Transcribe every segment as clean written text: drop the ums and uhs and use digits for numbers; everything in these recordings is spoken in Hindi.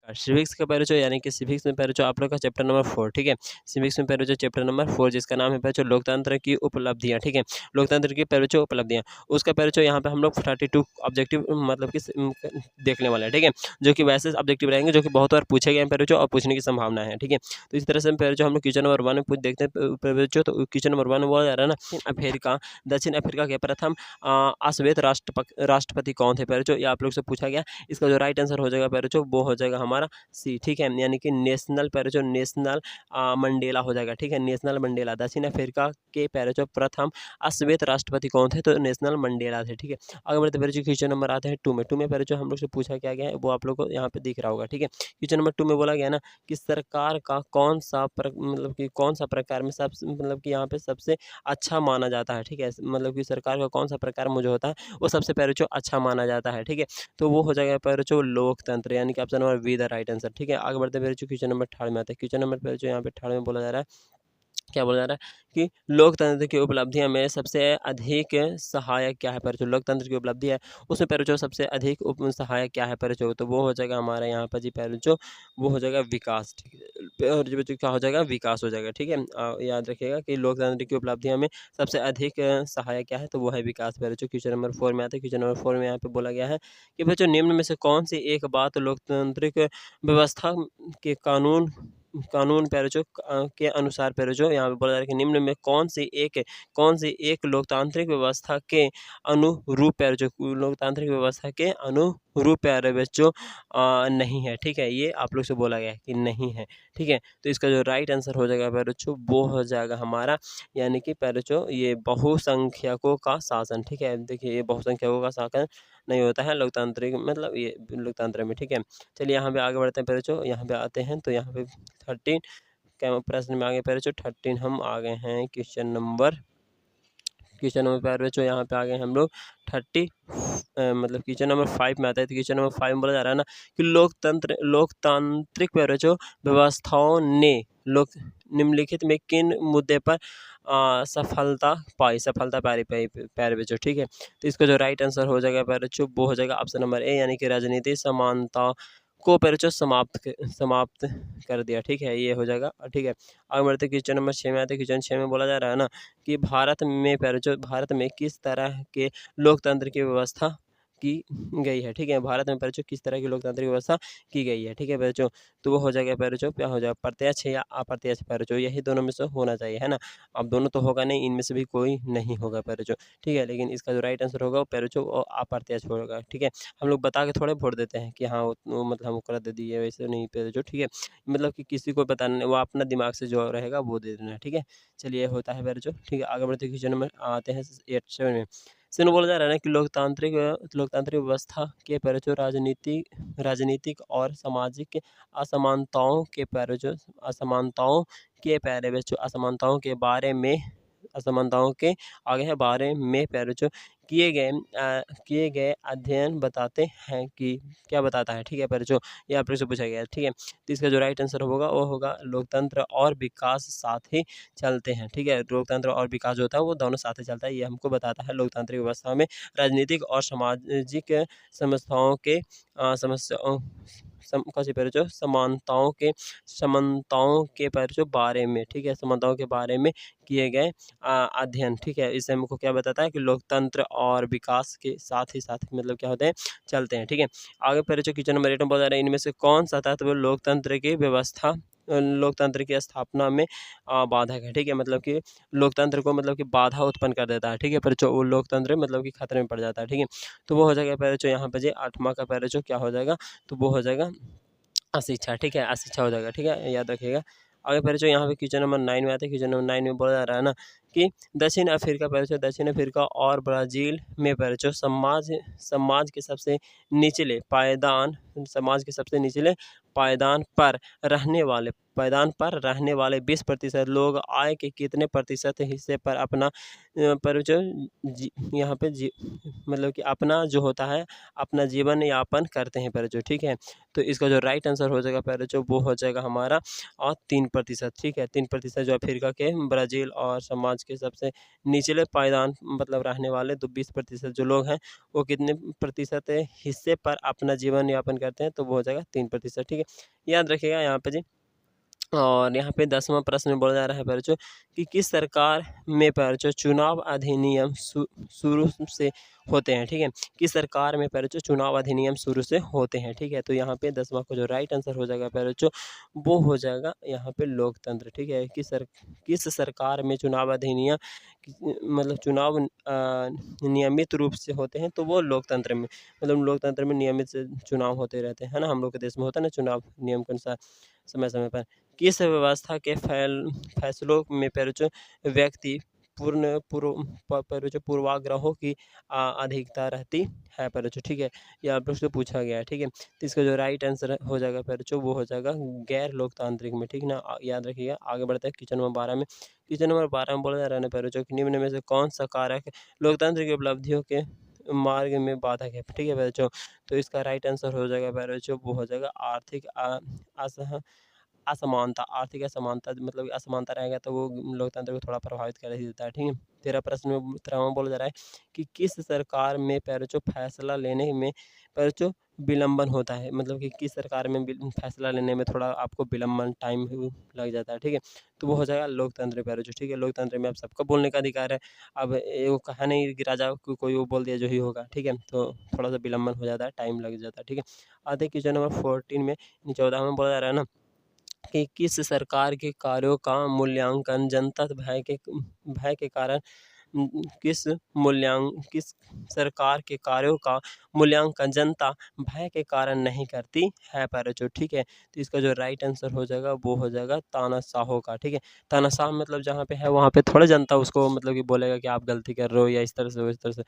सिविक्स का पैर यानी कि सिविक्स में पैर आप लोग का चैप्टर नंबर 4, ठीक है। सिविक्स में पैर चैप्टर नंबर 4 जिसका नाम है पैर लोकतंत्र की उपलब्धियां, ठीक है। लोकतंत्र की पैर उपलब्धियां, उसका पैर यहाँ पे हम लोग 32 ऑब्जेक्टिव मतलब कि देखने वाले हैं, ठीक है, जो कि वैसे ऑब्जेक्टिव रहेंगे जो कि बहुत बार पूछे गए हैं पैर और पूछने की संभावना है, ठीक है। तो इस तरह से पैर हम लोग क्वेश्चन नंबर 1 में पूछ देखते हैं पैर तो क्वेश्चन नंबर 1 में बोला जा रहा है ना, दक्षिण अफ्रीका के प्रथम अश्वेत राष्ट्रपति कौन थे पैर ये आप लोग से पूछा गया। इसका जो राइट आंसर हो जाएगा पैर वो हो जाएगा हमारा सी, ठीक है, यानी कि नेशनल पैर नेशनल मंडेला हो जाएगा, ठीक है, नेशनल मंडेला। दक्षिण अफ्रीका के पैर प्रथम अश्वेत राष्ट्रपति कौन थे, तो नेशनल मंडेला थे, ठीक है। आगे बढ़ते पैर क्वेश्चन नंबर आते हैं 2 में। 2 में पैर हम लोग से पूछा क्या गया है वो आप लोग को यहाँ पे दिख रहा होगा, ठीक है। क्वेश्चन नंबर 2 में बोला गया ना कि सरकार का कौन सा मतलब कि कौन सा प्रकार में सब मतलब कि यहाँ पे सबसे अच्छा माना जाता है, ठीक है, मतलब कि सरकार का कौन सा प्रकार में जो होता है वो सबसे पैर अच्छा माना जाता है, ठीक है। तो वो हो जाएगा पैर लोकतंत्र, यानी कि option number be the right answer, ठीक है। आगे बढ़ते पैर क्वेश्चन नंबर 3 में आते हैं। क्वेश्चन नंबर पैर यहाँ पे 3 में बोला जा रहा है, क्या बोला जा रहा है कि लोकतंत्र की उपलब्धियां में सबसे अधिक सहायक क्या है पैर लोकतंत्र की उपलब्धि है उसमें पैर सबसे अधिक सहायक क्या है पैर तो वो हो जाएगा हमारे यहाँ पर जी पैर वो हो जाएगा विकास, ठीक है। और जो क्या हो जाएगा विकास हो जाएगा, ठीक है। याद रखिएगा कि लोकतंत्र की उपलब्धियों में सबसे अधिक सहायक क्या है तो वो है विकास पैर क्वेश्चन नंबर 4 में आता है। क्वेश्चन नंबर 4 में यहाँ पे बोला गया है कि बच्चों निम्न में से कौन सी एक बात लोकतांत्रिक व्यवस्था के कानून पैरजो के अनुसार पैरजो यहाँ पे बोला जा रहा है कि निम्न में कौन सी एक लोकतांत्रिक व्यवस्था के अनुरूप पैरजो लोकतांत्रिक व्यवस्था के अनुरूप पैरजो नहीं है, ठीक है। ये आप लोग से बोला गया है कि नहीं है, ठीक है। तो इसका जो राइट आंसर हो जाएगा पैरजो वो हो जाएगा हमारा यानी कि पैरजो ये बहुसंख्यकों का शासन, ठीक है। देखिए ये बहुसंख्यकों का शासन नहीं होता है लोकतांत्रिक मतलब ये लोकतंत्र में, ठीक है। चलिए यहाँ पे आगे बढ़ते हैं पैरजो, यहाँ पे आते हैं तो यहाँ पे 13 क्या प्रश्न में आगे पैर 13 हम आ गए हैं क्वेश्चन नंबर पैर यहाँ पे आ गए हम लोग 30 मतलब क्वेश्चन नंबर 5 में आता है। तो क्वेश्चन नंबर 5 में बोला जा रहा है ना कि लोकतांत्रिक पैर व्यवस्थाओं ने निम्नलिखित में किन मुद्दे पर सफलता पाई पैर ठीक है। तो इसका जो राइट आंसर हो जाएगा पैर वो हो जाएगा ऑप्शन नंबर ए, यानी कि राजनीति समानता को पैर समाप्त कर दिया, ठीक है, ये हो जाएगा, ठीक है। आगे बढ़ते क्वेश्चन नंबर 6 में आते हैं। क्वेश्चन 6 में बोला जा रहा है ना कि भारत में किस तरह के लोकतंत्र की व्यवस्था की गई है, ठीक है। भारत में पैरचो किस तरह की लोकतांत्रिक व्यवस्था की गई है, ठीक है पैरचो। तो वो हो जाएगा पैरचो क्या हो जाएगा प्रत्यक्ष या अप्रत्यक्ष पैरचो, यही दोनों में से होना चाहिए, है ना। अब दोनों तो होगा नहीं, इनमें से भी कोई नहीं होगा पैरचो, ठीक है। लेकिन इसका जो राइट आंसर होगा वो पैरचो और अप्रत्यक्ष होगा, ठीक है। हम लोग बता के थोड़े वोट देते हैं कि हाँ मतलब हमको कर दे दिए, वैसे नहीं पैरचो, ठीक है। मतलब कि किसी को बताना वो अपना दिमाग से जो रहेगा वो दे देना, ठीक है। चलिए होता है पैरचो, ठीक है। आगे बढ़ते क्वेश्चन नंबर आते हैं 8 7 में। इसमें बोला जा रहा है ना कि लोकतांत्रिक व्यवस्था के पैरजो राजनीतिक और सामाजिक असमानताओं के पैरजो असमानताओं के बारे में आगे है बारे में पैरजो किए गए अध्ययन बताते हैं कि क्या बताता है, ठीक है पैरजो, ये आप लोग से पूछा गया है, ठीक है। तो इसका जो राइट आंसर होगा वो होगा लोकतंत्र और विकास साथ ही चलते हैं, ठीक है। लोकतंत्र और विकास जो होता है वो दोनों साथ ही चलता है, ये हमको बताता है लोकतांत्रिक व्यवस्था में राजनीतिक और सामाजिक समस्याओं के समानताओं के बारे में, ठीक है, समानताओं के बारे में किए गए अध्ययन, ठीक है। इससे हमको क्या बताता है कि लोकतंत्र और विकास के साथ ही साथ मतलब क्या होते हैं चलते हैं, ठीक है। आगे पैरजो क्वेश्चन नंबर 8 में बोला जा रहा है इनमें से कौन सा तत्व लोकतंत्र की स्थापना में बाधक है, ठीक है। मतलब कि लोकतंत्र को मतलब कि बाधा उत्पन्न कर देता है, ठीक है, पर जो वो लोकतंत्र मतलब कि खतरे में पड़ जाता है, ठीक है। तो वो हो जाएगा पैरजो यहाँ पे जी 8वां का पैरजो क्या हो जाएगा तो वो हो जाएगा अशिक्षा, ठीक है, अशिक्षा हो जाएगा, ठीक है, याद रखिएगा। आगे पैरजो यहाँ पे क्वेश्चन नंबर 9 में आते हैं। क्वेश्चन नंबर 9 में बोला जा रहा है ना कि दक्षिण अफ्रीका और ब्राज़ील में पैरजो समाज के सबसे निचले पायदान पर रहने वाले 20% लोग आय के कितने प्रतिशत हिस्से पर अपना पर जो यहाँ पे मतलब कि अपना जो होता है अपना जीवन यापन करते हैं पैरजो, ठीक है। तो इसका जो राइट आंसर हो जाएगा पैरजो वो हो जाएगा हमारा और 3%, ठीक है। 3% जो अफ्रीका के ब्राज़ील और समाज के सबसे निचले पायदान मतलब रहने वाले 20% जो लोग हैं वो कितने प्रतिशत हिस्से पर अपना जीवन यापन करते हैं, तो वो हो जाएगा 3%। ठीक है, याद रखिएगा यहाँ पे जी। और यहाँ पे 10वां प्रश्न बोला जा रहा है बच्चों कि किस सरकार में बच्चों चुनाव अधिनियम शुरू से होते हैं। ठीक है, किस सरकार में बच्चों चुनाव अधिनियम शुरू से होते हैं। ठीक है, तो यहाँ पे 10वां को जो राइट आंसर हो जाएगा बच्चों वो हो जाएगा यहाँ पे लोकतंत्र। ठीक है, किस सरकार में चुनाव अधिनियम मतलब चुनाव नियमित रूप से होते हैं, तो वो लोकतंत्र में मतलब लोकतंत्र में नियमित से चुनाव होते रहते हैं, है ना। हम लोग के देश में होता है ना चुनाव नियम के अनुसार समय समय पर। किस व्यवस्था के फैसलों में जो व्यक्ति पूर्वाग्रहों की अधिकता रहती है जो। ठीक है, ये आप लोग से पूछा गया है। ठीक है, तो इसका जो राइट आंसर हो जाएगा जो वो हो जाएगा गैर लोकतांत्रिक में। ठीक ना, याद रखिएगा। आगे बढ़ते हैं क्वेश्चन नंबर 12 में। क्वेश्चन नंबर 12 में बोला जा रहा है जो निम्न में से कौन सा कारक लोकतंत्र की उपलब्धियों के मार्ग में बाधक है। ठीक है बच्चों, तो इसका राइट आंसर हो जाएगा बच्चों वो हो जाएगा आर्थिक असमानता। आर्थिक असमानता मतलब असमानता रहेगा तो वो लोकतंत्र को थोड़ा प्रभावित कर ही देता है। ठीक है, 13वां बोला जा रहा है कि किस सरकार में जो फैसला लेने में जो विलंबन होता है, मतलब कि किस सरकार में फैसला लेने में थोड़ा आपको विलंबन टाइम लग जाता है। ठीक है, तो वो हो जाएगा लोकतंत्र जो। ठीक है, लोकतंत्र में आप सबका बोलने का अधिकार है। अब वो कहा नहीं कि राजा को कोई वो बोल दिया जो ही होगा। ठीक है, तो थोड़ा सा विलंबन हो जाता है, टाइम लग जाता है। ठीक है, आते क्वेश्चन नंबर 14 में 14 में बोला जा रहा है ना कि किस सरकार के कार्यों का मूल्यांकन जनता भय के कारण किस सरकार के कार्यों का मूल्यांकन जनता भय के कारण नहीं करती है जो। ठीक है, तो इसका जो राइट आंसर हो जाएगा वो हो जाएगा तानाशाहों का। ठीक है, तानाशाह मतलब जहाँ पे है वहाँ पे थोड़ा जनता उसको मतलब कि बोलेगा कि आप गलती कर रहे हो या इस तरह से इस तरह से,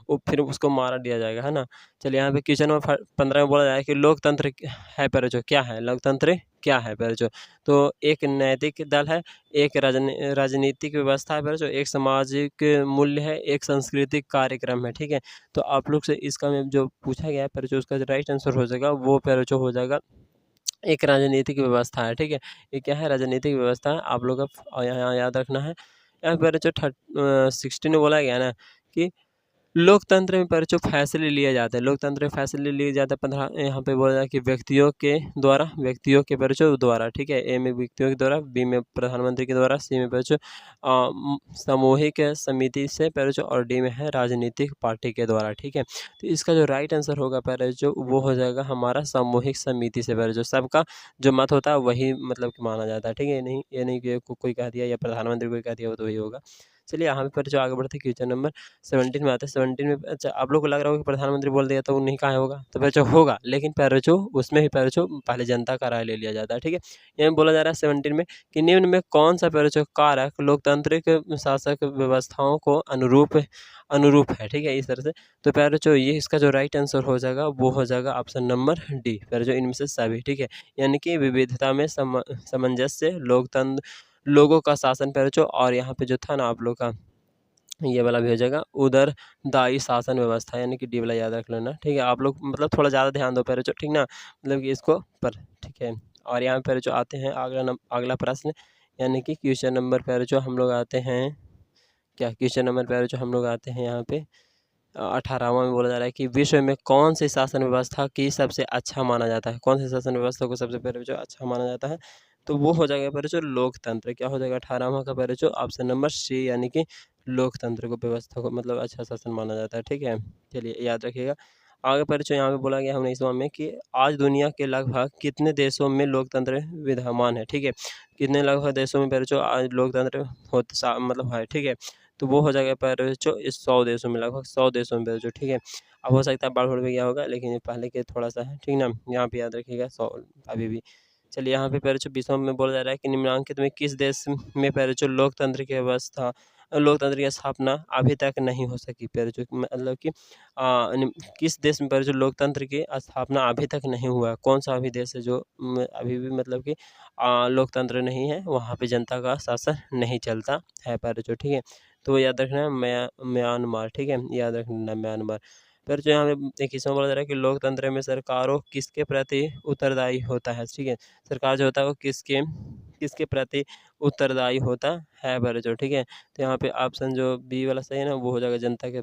वो फिर उसको मारा दिया जाएगा, है ना। चलिए यहाँ पे क्वेश्चन नंबर 15 में बोला जाए कि लोकतंत्र है जो क्या है, लोकतंत्र क्या है जो। तो एक नैतिक दल है, एक राजनीतिक व्यवस्था है जो, एक सामाजिक मूल्य है, एक सांस्कृतिक कार्यक्रम है। ठीक है, तो आप लोग से इसका में जो पूछा गया है जो उसका राइट आंसर हो जाएगा वो जो हो जाएगा एक राजनीतिक व्यवस्था है। ठीक है, ये क्या है, राजनीतिक व्यवस्था है। आप लोग का यहाँ याद रखना है। यहाँ पर जो 16 में बोला गया ना कि लोकतंत्र में जो फैसले लिए जाते हैं, लोकतंत्र में फैसले लिए जाते हैं 15 यहाँ पे बोला जाए कि व्यक्तियों के परिचय द्वारा। ठीक है, ए में व्यक्तियों के द्वारा, बी में प्रधानमंत्री के द्वारा, सी में परिचय सामूहिक समिति से परिचय और डी में है राजनीतिक पार्टी के द्वारा। ठीक है, तो इसका जो राइट आंसर होगा जो वो हो जाएगा हमारा सामूहिक समिति से जो सबका जो मत होता है वही मतलब कि माना जाता है। ठीक है, नहीं ये नहीं कि कोई कह दिया या प्रधानमंत्री कोई कह दिया वो तो वही होगा। चलिए यहाँ पे जो आगे बढ़ते क्वेश्चन नंबर 17 में आते हैं। 17 में अच्छा आप लोग को लग रहा होगा कि प्रधानमंत्री बोल दिया तो नहीं कहाँ होगा, तो पैरचो होगा, लेकिन पैरचो उसमें भी पैरचो पहले जनता का राय ले लिया जाता है। ठीक है, यहाँ बोला जा रहा है 17 में कि निम्न में कौन सा पैरचो कारक लोकतांत्रिक शासक व्यवस्थाओं को अनुरूप है। ठीक है, इस तरह से तो पैरचो ये इसका जो राइट आंसर हो जाएगा वो हो जाएगा ऑप्शन नंबर डी, पैरचो इनमें से सभी। ठीक है, यानी कि विविधता में सामंजस्य, लोकतंत्र, लोगों का शासन पैरचो, और यहाँ पे जो था ना आप लोग का ये वाला भी हो जाएगा उत्तरदायी शासन व्यवस्था, यानी कि डी वाला याद रख लेना। ठीक है, आप लोग मतलब थोड़ा ज़्यादा ध्यान दो पैरचो। ठीक ना, मतलब कि इसको पर ठीक है। और यहाँ पर जो आते हैं अगला प्रश्न, यानी कि क्वेश्चन नंबर पर जो हम लोग आते हैं क्या, क्वेश्चन नंबर पर जो हम लोग आते हैं यहाँ पे 18वां में बोला जा रहा है कि विश्व में कौन सी शासन व्यवस्था की सबसे अच्छा माना जाता है, कौन सी शासन व्यवस्था को सबसे पहले जो अच्छा माना जाता है, तो वो हो जाएगा पहले जो लोकतंत्र। क्या हो जाएगा 18वां का पहले जो ऑप्शन नंबर सी, यानी कि लोकतंत्र को व्यवस्था को मतलब अच्छा शासन माना जाता है। ठीक है, चलिए याद रखिएगा। आगे पर जो यहाँ पे बोला गया हमने इस में कि आज दुनिया के लगभग कितने देशों में लोकतंत्र विद्यमान है। ठीक है, कितने लगभग देशों में पहले जो आज लोकतंत्र मतलब है। ठीक है, तो वो हो जाएगा पर जो इस 100 देशों में, लगभग 100 देशों में जो। ठीक है, अब हो सकता है बाढ़ भी गया होगा, लेकिन ये पहले के थोड़ा सा है। ठीक ना, यहाँ पे याद रखिएगा 100 अभी भी। चलिए यहाँ पे पैरचो 20 में बोला जा रहा है कि निम्नांकित में किस देश में पैरचो लोकतंत्र की व्यवस्था लोकतंत्र की स्थापना अभी तक नहीं हो सकी। पैरचो मतलब कि किस देश में पैरचो लोकतंत्र की स्थापना अभी तक नहीं हुआ, कौन सा अभी देश है जो अभी भी मतलब कि लोकतंत्र नहीं है, वहाँ पे जनता का शासन नहीं चलता है पैरचो। ठीक है, तो याद रखना है म्यांमार। ठीक है, याद रखना म्यांमार। फिर जो यहाँ पे एक इसमें बोला जा रहा है कि लोकतंत्र में सरकारों किसके प्रति उत्तरदायी होता है। ठीक है, सरकार जो होता है वो किसके किसके प्रति उत्तरदायी होता है बच्चों, ठीक है। तो यहाँ पे ऑप्शन जो बी वाला सही है ना, वो हो जाएगा जनता के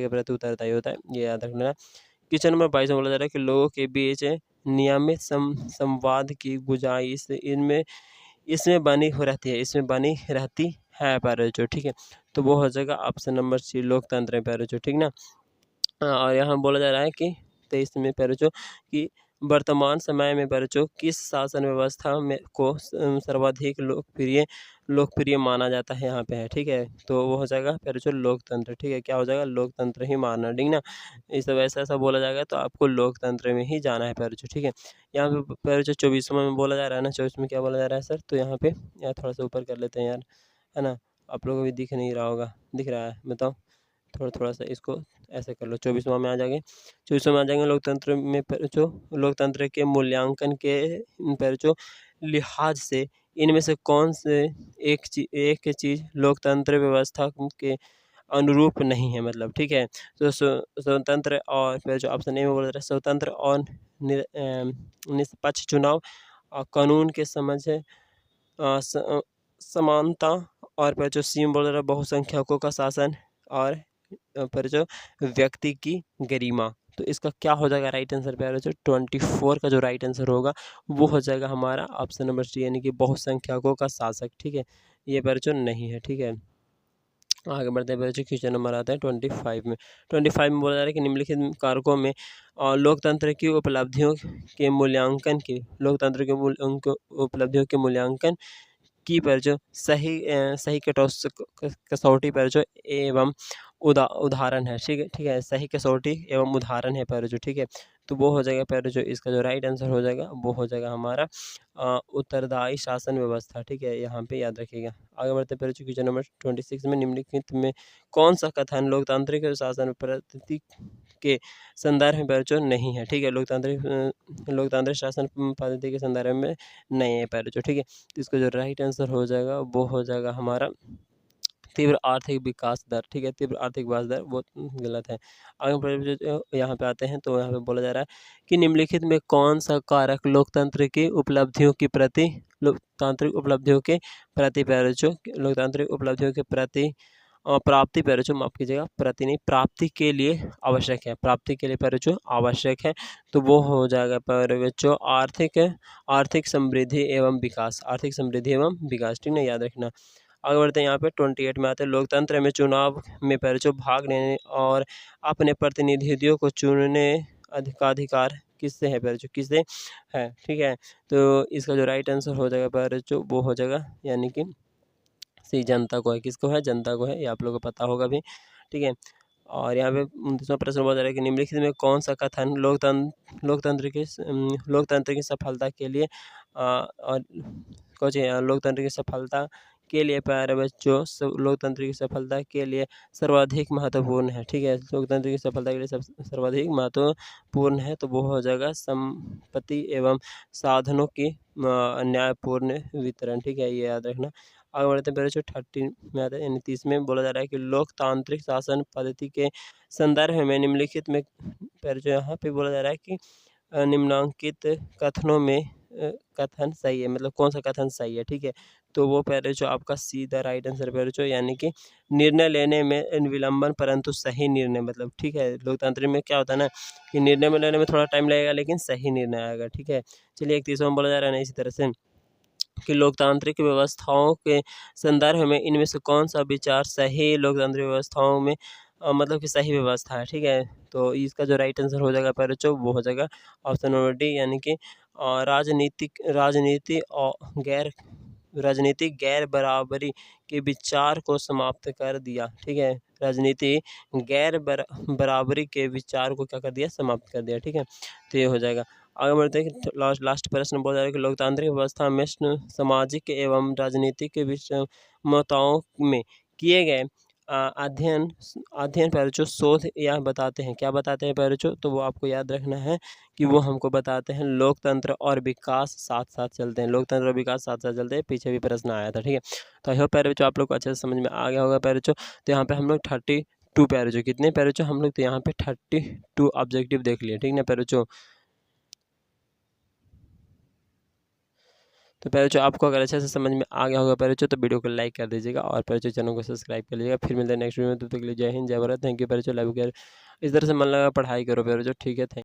प्रति उत्तरदायी होता है, ये याद रखना। क्वेश्चन नंबर 22 में बोला जा रहा है कि लोगों के बीच नियमित संवाद की गुंजाइश इसमें बनी रहती है प्यारे बच्चों, ठीक है। तो वो हो जाएगा ऑप्शन नंबर सी, लोकतंत्र है प्यारे बच्चों, ठीक ना। और यहाँ बोला जा रहा है कि 23 में प्यारे बच्चों कि वर्तमान समय में प्यारे बच्चों किस शासन व्यवस्था में को सर्वाधिक लोकप्रिय माना जाता है, यहाँ पे है, ठीक है। तो वो हो जाएगा प्यारे बच्चों लोकतंत्र, ठीक है। क्या हो जाएगा, लोकतंत्र ही मानना, ठीक ना। इस वैसा ऐसा बोला जाएगा तो आपको लोकतंत्र में ही जाना है प्यारे बच्चों, ठीक है। यहाँ पे प्यारे बच्चों 24वां में बोला जा रहा है ना, 24 में क्या बोला जा रहा है सर, तो यहाँ पे यार थोड़ा सा ऊपर कर लेते हैं यार, है ना। आप लोगों को भी दिख नहीं रहा होगा, दिख रहा है बताओ, थोड़ा सा इसको ऐसे कर लो। 24वां में आ जाएंगे, 24वां में आ जाएंगे लोकतंत्र में जो लोकतंत्र के मूल्यांकन के पर जो लिहाज से इनमें से कौन से एक चीज़ लोकतंत्र व्यवस्था के अनुरूप नहीं है, मतलब, ठीक है। तो स्वतंत्र और फिर जो ऑप्शन ए में बोल रहा है स्वतंत्र और निष्पक्ष चुनाव, कानून के समझ है, समानता, और फिर जो सी में बोल रहा है बहुसंख्यकों का शासन, और पर जो व्यक्ति की गरिमा। तो इसका क्या हो जाएगा राइट आंसर प्यारे बच्चों, 24 का जो राइट आंसर होगा वो हो जाएगा हमारा ऑप्शन नंबर सी, यानी कि बहुसंख्यकों का शासक, ठीक है। ये प्यारे बच्चों नहीं है, ठीक है। आगे बढ़ते हैं बच्चों, क्वेश्चन नंबर आता है 25 में। 25 में बोला जा रहा है कि निम्नलिखित कारकों में लोकतंत्र की उपलब्धियों के मूल्यांकन की पर जो सही कसौटी पर जो एवं उदाहरण है, ठीक है। सही कसौटी एवं उदाहरण है पर जो, ठीक है। तो वो हो जाएगा पर जो इसका जो राइट आंसर हो जाएगा वो हो जाएगा हमारा उत्तरदायी शासन व्यवस्था, ठीक है। यहाँ पे याद रखिएगा। आगे बढ़ते पर क्वेश्चन नंबर 26 में निम्नलिखित में कौन सा कथन लोकतांत्रिक शासन पद्धति के संदर्भ में बच्चों नहीं है, ठीक है। लोकतांत्रिक शासन पद्धति के संदर्भ में नहीं है बच्चों, ठीक है। तो इसका जो राइट आंसर हो जाएगा वो हो जाएगा हमारा तीव्र आर्थिक विकास दर, ठीक है। तीव्र आर्थिक विकास दर वो गलत है। आगे यहाँ पे आते हैं, तो यहाँ पे बोला जा रहा है कि निम्नलिखित में कौन सा कारक लोकतांत्रिक उपलब्धियों के प्रति प्राप्ति पर माफ कीजिएगा, प्रति नहीं, प्राप्ति के लिए आवश्यक है, प्राप्ति के लिए पर आवश्यक है। तो वो हो जाएगा पर आर्थिक समृद्धि एवं विकास, ठीक है, याद रखना। आगे बढ़ते हैं, यहाँ पे 28 में आते हैं, लोकतंत्र में चुनाव में पर भाग लेने और अपने प्रतिनिधियों को चुनने अधिकार किससे है, किससे है, ठीक है। तो इसका जो राइट आंसर हो जाएगा पर वो हो जाएगा यानी कि सी, जनता को है। किसको है, जनता को है, ये आप लोगों को पता होगा भी, ठीक है। और यहाँ पे 29वां प्रश्न बोला जा रहा है कि निम्नलिखित में कौन सा कथन लोकतंत्र की सफलता के लिए और लोकतंत्र की सफलता के लिए प्यारे बच्चों लोकतंत्र की सफलता के लिए सर्वाधिक महत्वपूर्ण है, ठीक है। लोकतंत्र की सफलता के लिए सर्वाधिक महत्वपूर्ण है, तो वो हो जाएगा संपत्ति एवं साधनों की न्यायपूर्ण वितरण, ठीक है, ये याद रखना। आगे बढ़ते हैं, पहले 30 में आता है, यानी 30 में बोला जा रहा है कि लोकतांत्रिक शासन पद्धति के संदर्भ में निम्नलिखित में पहले यहाँ पे बोला जा रहा है कि निम्नांकित कथनों में कथन सही है, मतलब कौन सा कथन सही है, ठीक है। तो वो पहले आपका सीधा राइट आंसर पहले यानी कि निर्णय लेने में विलंबन परंतु सही निर्णय, मतलब, ठीक है। लोकतंत्र में क्या होता है ना कि निर्णय लेने में थोड़ा टाइम लगेगा लेकिन सही निर्णय आएगा, ठीक है। चलिए 31वां बोला जा रहा है ना इसी तरह से कि लोकतांत्रिक व्यवस्थाओं के संदर्भ में इनमें से कौन सा विचार सही लोकतांत्रिक व्यवस्थाओं में मतलब कि सही व्यवस्था है, ठीक है। तो इसका जो राइट आंसर हो जाएगा पहले वो हो जाएगा ऑप्शन नंबर डी, यानी कि राजनीतिक गैर बराबरी के विचार को समाप्त कर दिया, ठीक है। राजनीति गैर बराबरी के विचार को क्या कर दिया, समाप्त कर दिया, ठीक है। तो ये हो जाएगा। आगे बढ़ते हैं कि लास्ट प्रश्न बोला जा रहा है कि लोकतांत्रिक व्यवस्था में सामाजिक एवं राजनीतिक विषमताओं में किए गए अध्ययन पर शोध यह बताते हैं, क्या बताते हैं पर तो वो आपको याद रखना है कि वो हमको बताते हैं लोकतंत्र और विकास साथ साथ चलते हैं, लोकतंत्र और विकास साथ साथ चलते हैं। पीछे भी प्रश्न आया था, ठीक है। तो आई होप पैर आप लोग को अच्छे से समझ में आ गया होगा पैर तो यहाँ पे हम लोग 32 पैर कितने पैर हम लोग तो यहाँ पे 32 ऑब्जेक्टिव देख लिए, ठीक ना पैर तो पहले जो आपको अगर अच्छे से समझ में आ गया होगा पहले जो, तो वीडियो को लाइक कर दीजिएगा और पहले जो चैनल को सब्सक्राइब कर लीजिएगा। फिर मिलते हैं नेक्स्ट वीडियो में, तब तक के लिए जय हिंद जय भारत। Thank you. पहले जो लाइव कर इस तरह से मन लगा पढ़ाई करो पहले जो, ठीक है। थैंक